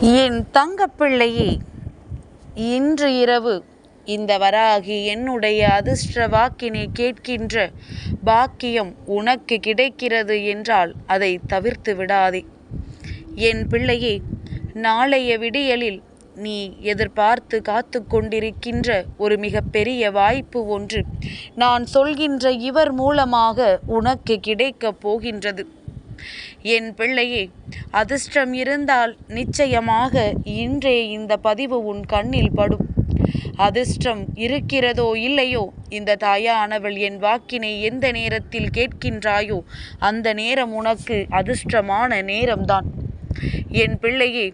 என் தங்கப்பிள்ளையே, இன்று இரவு இந்த வராகி என்னுடைய அதிர்ஷ்ட வாக்கினை கேட்கின்ற பாக்கியம் உனக்கு கிடைக்கிறது என்றால் அதை தவிர்த்து விடாதே. என் பிள்ளையே, நாளைய விடியலில் நீ எதிர்பார்த்து காத்து கொண்டிருக்கின்ற ஒரு மிகப்பெரிய வாய்ப்பு ஒன்று நான் சொல்கின்ற இவர் மூலமாக உனக்கு கிடைக்கப் போகின்றது. என் பிள்ளையே, அதிர்ஷ்டம் இருந்தால் நிச்சயமாக இன்றே இந்த பதிவு உன் கண்ணில் படும். அதிர்ஷ்டம் இருக்கிறதோ இல்லையோ, இந்த தாயானவள் என் வாக்கினை எந்த நேரத்தில் கேட்கின்றாயோ அந்த நேரம் உனக்கு அதிர்ஷ்டமான நேரம்தான். என் பிள்ளையே,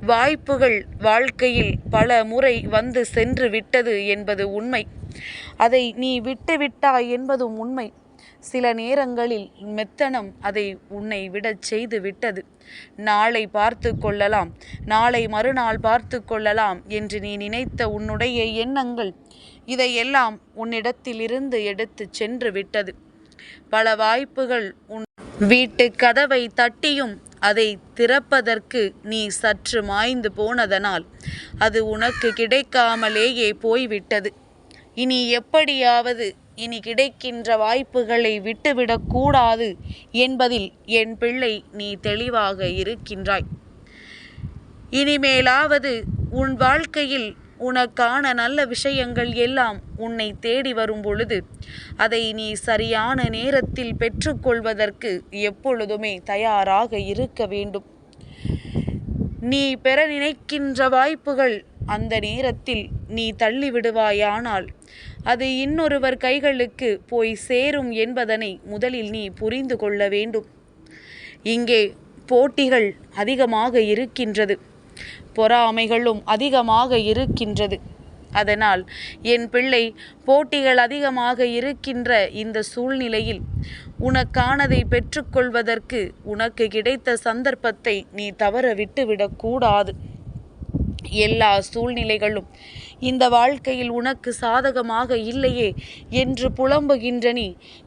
வாய்ப்புகள் வாழ்க்கையில் பல முறை வந்து சென்று விட்டது என்பது உண்மை. அதை நீ விட்டுவிட்டாய் என்பதும் உண்மை. சில நேரங்களில் மெத்தனம் அதை உன்னை விடச் செய்து விட்டது. நாளை பார்த்து கொள்ளலாம், நாளை மறுநாள் பார்த்து கொள்ளலாம் என்று நீ நினைத்த உன்னுடைய எண்ணங்கள் இதையெல்லாம் உன்னிடத்திலிருந்து எடுத்து சென்று விட்டது. பல வாய்ப்புகள் உன் வீட்டு கதவை தட்டியும் அதை திறப்பதற்கு நீ சற்று மாய்ந்து போனதனால் அது உனக்கு கிடைக்காமலேயே போய்விட்டது. இனி எப்படியாவது இனி கிடைக்கின்ற வாய்ப்புகளை விட்டுவிடக்கூடாது என்பதில் என் பிள்ளை நீ தெளிவாக இருக்கின்றாய். இனிமேலாவது உன் வாழ்க்கையில் உனக்கான நல்ல விஷயங்கள் எல்லாம் உன்னை தேடி வரும் பொழுது அதை நீ சரியான நேரத்தில் பெற்றுக்கொள்வதற்கு எப்பொழுதுமே தயாராக இருக்க வேண்டும். நீ பெற நினைக்கின்ற வாய்ப்புகள் அந்த நேரத்தில் நீ தள்ளிவிடுவாயானால் அது இன்னொருவர் கைகளுக்கு போய் சேரும் என்பதனை முதலில் நீ புரிந்து கொள்ள வேண்டும். இங்கே போட்டிகள் அதிகமாக இருக்கின்றது, பொறாமைகளும் அதிகமாக இருக்கின்றது. அதனால் என் பிள்ளை, போட்டிகள் அதிகமாக இருக்கின்ற இந்த சூழ்நிலையில் உனக்கானதை பெற்றுக்கொள்வதற்கு உனக்கு கிடைத்த சந்தர்ப்பத்தை நீ தவற விட்டுவிடக்கூடாது. எல்லா சூழ்நிலைகளும் இந்த வாழ்க்கையில் உனக்கு சாதகமாக இல்லையே என்று புலம்புகின்ற நீ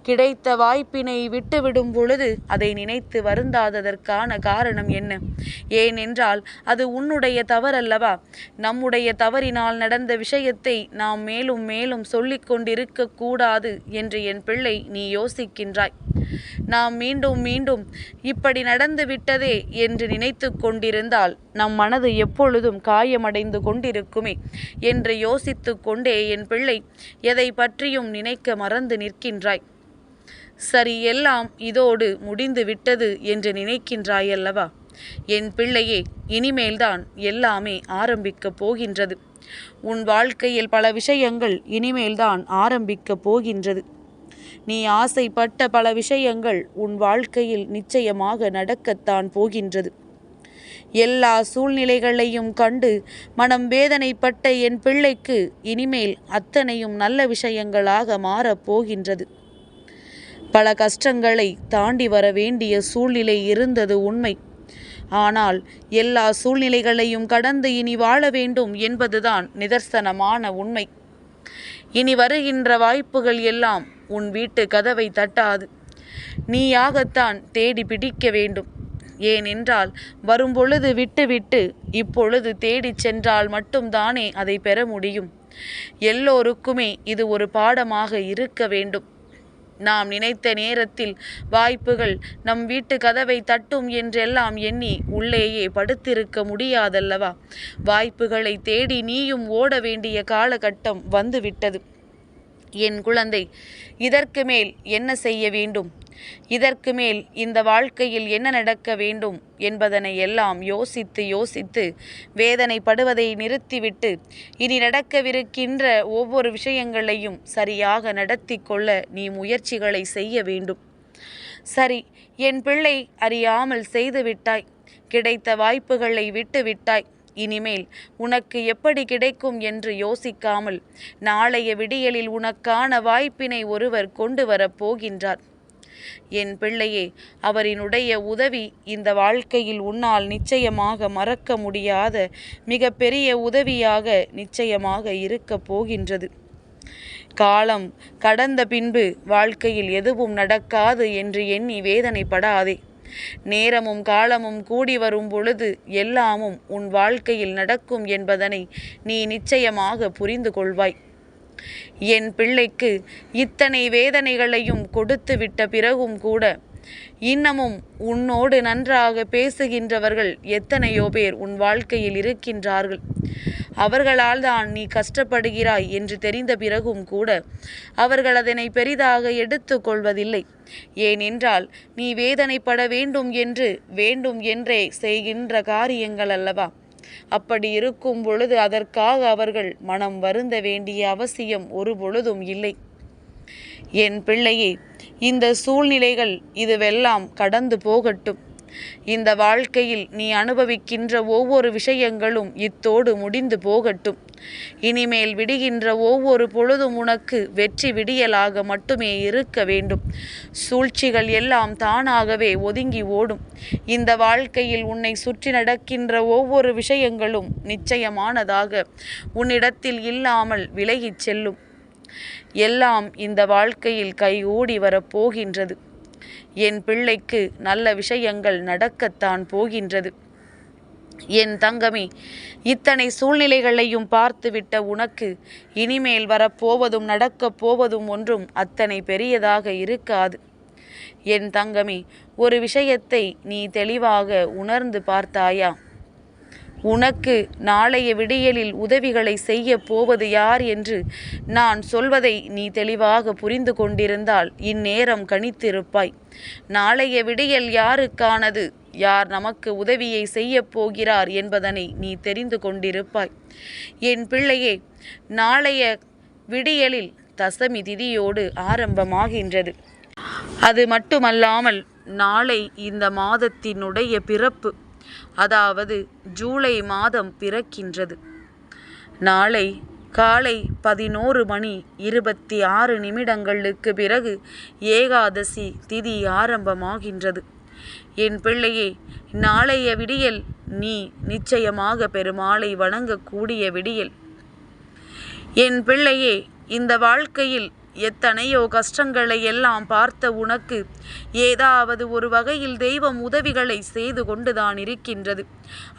கிடைத்த வாய்ப்பினை விட்டுவிடும் பொழுது அதை நினைத்து வருந்தாததற்கான காரணம் என்ன? ஏனென்றால் அது உன்னுடைய தவறல்லவா? நம்முடைய தவறினால் நடந்த விஷயத்தை நாம் மேலும் மேலும் சொல்லிக் கொண்டிருக்க கூடாது என்று என் பிள்ளை நீ யோசிக்கின்றாய். நாம் மீண்டும் மீண்டும் இப்படி நடந்து விட்டதே என்று நினைத்து கொண்டிருந்தால் நம் மனது எப்பொழுதும் காயமடைந்து கொண்டிருக்குமே என்று யோசித்து கொண்டே என் பிள்ளை எதை பற்றியும் நினைக்க மறந்து நிற்கின்றாய். சரி, எல்லாம் இதோடு முடிந்து விட்டது என்று நினைக்கின்றாயல்லவா? என் பிள்ளையே, இனிமேல்தான் எல்லாமே ஆரம்பிக்கப் போகின்றது. உன் வாழ்க்கையில் பல விஷயங்கள் இனிமேல்தான் ஆரம்பிக்கப் போகின்றது. நீ ஆசைப்பட்ட பல விஷயங்கள் உன் வாழ்க்கையில் நிச்சயமாக நடக்கத்தான் போகின்றது. எல்லா சூழ்நிலைகளையும் கண்டு மனம் வேதனைப்பட்ட என் பிள்ளைக்கு இனிமேல் அத்தனையும் நல்ல விஷயங்களாக மாறப்போகின்றது. பல கஷ்டங்களை தாண்டி வர வேண்டிய சூழ்நிலை இருந்தது உண்மை. ஆனால் எல்லா சூழ்நிலைகளையும் கடந்து இனி வாழ வேண்டும் என்பதுதான் நிதர்சனமான உண்மை. இனி வருகின்ற வாய்ப்புகள் எல்லாம் உன் வீட்டு கதவை தட்டாது. நீயாகத்தான் தேடி பிடிக்க வேண்டும். ஏனென்றால் வரும்பொழுது விட்டுவிட்டு இப்பொழுது தேடிச் சென்றால் மட்டும்தானே அதை பெற முடியும். எல்லோருக்குமே இது ஒரு பாடமாக இருக்க வேண்டும். நாம் நினைத்த நேரத்தில் வாய்ப்புகள் நம் வீட்டு கதவை தட்டும் என்றெல்லாம் எண்ணி உள்ளேயே படுத்திருக்க முடியாதல்லவா? வாய்ப்புகளை தேடி நீயும் ஓட வேண்டிய காலகட்டம் வந்துவிட்டது. என் குழந்தை, இதற்கு மேல் என்ன செய்ய வேண்டும், இதற்கு மேல் இந்த வாழ்க்கையில் என்ன நடக்க வேண்டும் என்பதனை எல்லாம் யோசித்து யோசித்து வேதனைப்படுவதை நிறுத்திவிட்டு இனி நடக்கவிருக்கின்ற ஒவ்வொரு விஷயங்களையும் சரியாக நடத்தி கொள்ள நீ முயற்சிகளை செய்ய வேண்டும். சரி, என் பிள்ளை, அறியாமல் செய்துவிட்டாய். கிடைத்த வாய்ப்புகளை விட்டுவிட்டாய். இனிமேல் உனக்கு எப்படி கிடைக்கும் என்று யோசிக்காமல் நாளைய விடியலில் உனக்கான வாய்ப்பினை ஒருவர் கொண்டு வரப்போகின்றார். என் பிள்ளையே, அவரினுடைய உதவி இந்த வாழ்க்கையில் உன்னால் நிச்சயமாக மறக்க முடியாத மிக பெரிய உதவியாக நிச்சயமாக இருக்கப் போகின்றது. காலம் கடந்த பின்பு வாழ்க்கையில் எதுவும் நடக்காது என்று எண்ணி வேதனைப்படாதே. நேரமும் காலமும் கூடி வரும் பொழுது எல்லாமும் உன் வாழ்க்கையில் நடக்கும் என்பதனை நீ நிச்சயமாக புரிந்து கொள்வாய். என் பிள்ளைக்கு இத்தனை வேதனைகளையும் கொடுத்து விட்ட பிறகும் கூட இன்னமும் உன்னோடு நன்றாக பேசுகின்றவர்கள் எத்தனையோ பேர் உன் வாழ்க்கையில் இருக்கின்றார்கள். அவர்களால் தான் நீ கஷ்டப்படுகிறாய் என்று தெரிந்த பிறகும் கூட அவர்கள் அதனை பெரிதாக எடுத்து கொள்வதில்லை. ஏனென்றால் நீ வேதனைப்பட வேண்டும் என்றே செய்கின்ற காரியங்கள் அல்லவா. அப்படி இருக்கும் பொழுது அதற்காக அவர்கள் மனம் வருந்த வேண்டிய அவசியம் ஒரு பொழுதும் இல்லை. என் பிள்ளையே, இந்த சூழ்நிலைகள் இதுவெல்லாம் கடந்து போகட்டும். இந்த வாழ்க்கையில் நீ அனுபவிக்கின்ற ஒவ்வொரு விஷயங்களும் இத்தோடு முடிந்து போகட்டும். இனிமேல் விடுகின்ற ஒவ்வொரு பொழுதும் உனக்கு வெற்றி விடியலாக மட்டுமே இருக்க வேண்டும். சூழ்ச்சிகள் எல்லாம் தானாகவே ஒதுங்கி ஓடும். இந்த வாழ்க்கையில் உன்னை சுற்றி நடக்கின்ற ஒவ்வொரு விஷயங்களும் நிச்சயமானதாக உன்னிடத்தில் இல்லாமல் விலகிச் செல்லும். எல்லாம் இந்த வாழ்க்கையில் கைகூடி வரப்போகின்றது. என் பிள்ளைக்கு நல்ல விஷயங்கள் நடக்கத்தான் போகின்றது. என் தங்கமே, இத்தனை சூழ்நிலைகளையும் பார்த்துவிட்ட உனக்கு இனிமேல் வரப்போவதும் நடக்கப் போவதும் ஒன்றும் அத்தனை பெரியதாக இருக்காது. என் தங்கமே, ஒரு விஷயத்தை நீ தெளிவாக உணர்ந்து பார்த்தாயா? உனக்கு நாளைய விடியலில் உதவிகளை செய்ய போவது யார் என்று நான் சொல்வதை நீ தெளிவாக புரிந்து கொண்டிருந்தால் இந்நேரம் கணித்திருப்பாய். நாளைய விடியல் யாருக்கானது, யார் நமக்கு உதவியை செய்ய போகிறார் என்பதனை நீ தெரிந்து கொண்டிருப்பாய். என் பிள்ளையே, நாளைய விடியலில் தசமி திதியோடு ஆரம்பமாகின்றது. அது மட்டுமல்லாமல் நாளை இந்த மாதத்தினுடைய பிறப்பு, அதாவது ஜூலை மாதம் பிறக்கின்றது. நாளை காலை 11:26 பிறகு ஏகாதசி திதி ஆரம்பமாகின்றது. என் பிள்ளையே, நாளைய விடியல் நீ நிச்சயமாக பெருமாளை வணங்கக்கூடிய விடியல். என் பிள்ளையே, இந்த வாழ்க்கையில் எத்தனையோ கஷ்டங்களை எல்லாம் பார்த்த உனக்கு ஏதாவது ஒரு வகையில் தெய்வம் உதவிகளை செய்து கொண்டுதான் இருக்கின்றது.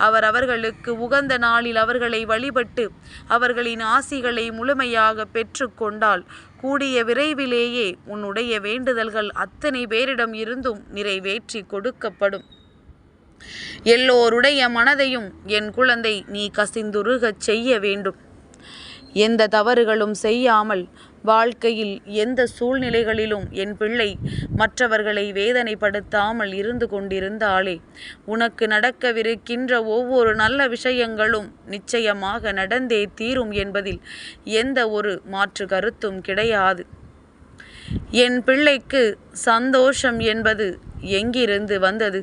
அவர்களுக்கு உகந்த நாளில் அவர்களை வழிபட்டு அவர்களின் ஆசிகளை முழுமையாக பெற்று கொண்டால் கூடிய விரைவிலேயே உன்னுடைய வேண்டுதல்கள் அத்தனை பேரிடம் இருந்தும் நிறைவேற்றி கொடுக்கப்படும். எல்லோருடைய மனதையும் என் குழந்தை நீ கசிந்துருகச் செய்ய வேண்டும். எந்த தவறுகளும் செய்யாமல் வாழ்க்கையில் எந்த சூழ்நிலைகளிலும் என் பிள்ளை மற்றவர்களை வேதனைப்படுத்தாமல் இருந்து கொண்டிருந்தாலே உனக்கு நடக்கவிருக்கின்ற ஒவ்வொரு நல்ல விஷயங்களும் நிச்சயமாக நடந்தே தீரும் என்பதில் எந்த ஒரு மாற்று கருத்தும் கிடையாது. என் பிள்ளைக்கு சந்தோஷம் என்பது எங்கிருந்து வந்தது?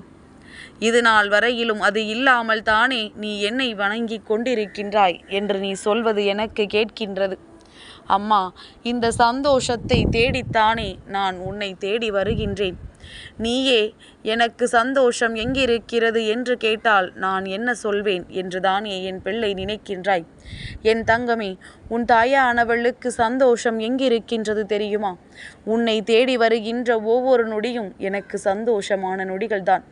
இது நாள் வரையிலும் அது இல்லாமல் தானே நீ என்னை வணங்கி கொண்டிருக்கின்றாய் என்று நீ சொல்வது எனக்கு கேட்கின்றது. அம்மா, இந்த சந்தோஷத்தை தேடித்தானே நான் உன்னை தேடி வருகின்றேன். நீயே எனக்கு சந்தோஷம் எங்கிருக்கிறது என்று கேட்டால் நான் என்ன சொல்வேன் என்று தானே என் பிள்ளை நினைக்கின்றாய். என் தங்கமே, உன் தாயானவளுக்கு சந்தோஷம் எங்கிருக்கின்றது தெரியுமா? உன்னை தேடி வருகின்ற ஒவ்வொரு நொடியும் எனக்கு சந்தோஷமான நொடிகள்தான்.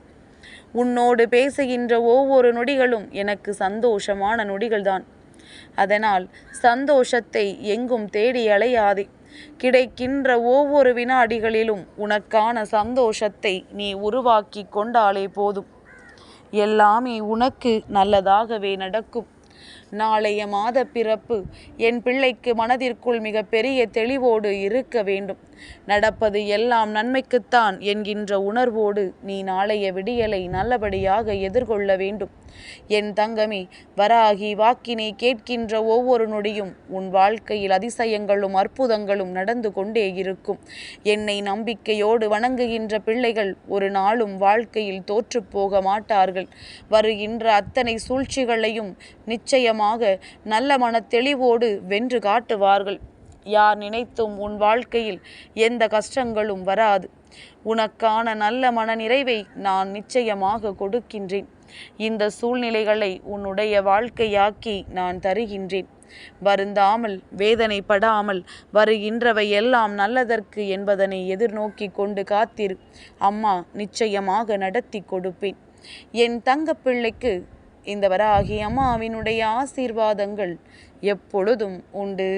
உன்னோடு பேசுகின்ற ஒவ்வொரு நொடிகளும் எனக்கு சந்தோஷமான நொடிகள்தான். அதனால் சந்தோஷத்தை எங்கும் தேடி அலையாதே. கிடைக்கின்ற ஒவ்வொரு வினாடிகளிலும் உனக்கான சந்தோஷத்தை நீ உருவாக்கி கொண்டாலே போதும். எல்லாமே உனக்கு நல்லதாகவே நடக்கும். நாளைய மாத பிறப்பு என் பிள்ளைக்கு மனதிற்குள் மிக பெரிய தெளிவோடு இருக்க வேண்டும். நடப்பது எல்லாம் நன்மைக்குத்தான் என்கின்ற உணர்வோடு நீ நாளைய விடியலை நல்லபடியாக எதிர்கொள்ள வேண்டும். என் தங்கமே, வராகி வாக்கினை கேட்கின்ற ஒவ்வொரு நொடியும் உன் வாழ்க்கையில் அதிசயங்களும் அற்புதங்களும் நடந்து கொண்டே இருக்கும். என்னை நம்பிக்கையோடு வணங்குகின்ற பிள்ளைகள் ஒரு நாளும் வாழ்க்கையில் தோற்று போக மாட்டார்கள். வருகின்ற அத்தனை சூழ்ச்சிகளையும் நிச்சயமாக நல்ல மன தெளிவோடு வென்று காட்டுவார்கள். யார் நினைத்தும் உன் வாழ்க்கையில் எந்த கஷ்டங்களும் வராது. உனக்கான நல்ல மன நிறைவை நான் நிச்சயமாக கொடுக்கின்றேன். இந்த சூழ்நிலைகளை உன்னுடைய வாழ்க்கையாக்கி நான் தருகின்றேன். வருந்தாமல் வேதனைப்படாமல் வருகின்றவை எல்லாம் நல்லதற்கு என்பதனை எதிர்நோக்கி கொண்டு காத்திரு. அம்மா நிச்சயமாக நடத்தி கொடுப்பேன். என் தங்கப்பிள்ளைக்கு இந்த வராகி அம்மாவினுடைய ஆசீர்வாதங்கள் எப்பொழுதும் உண்டு.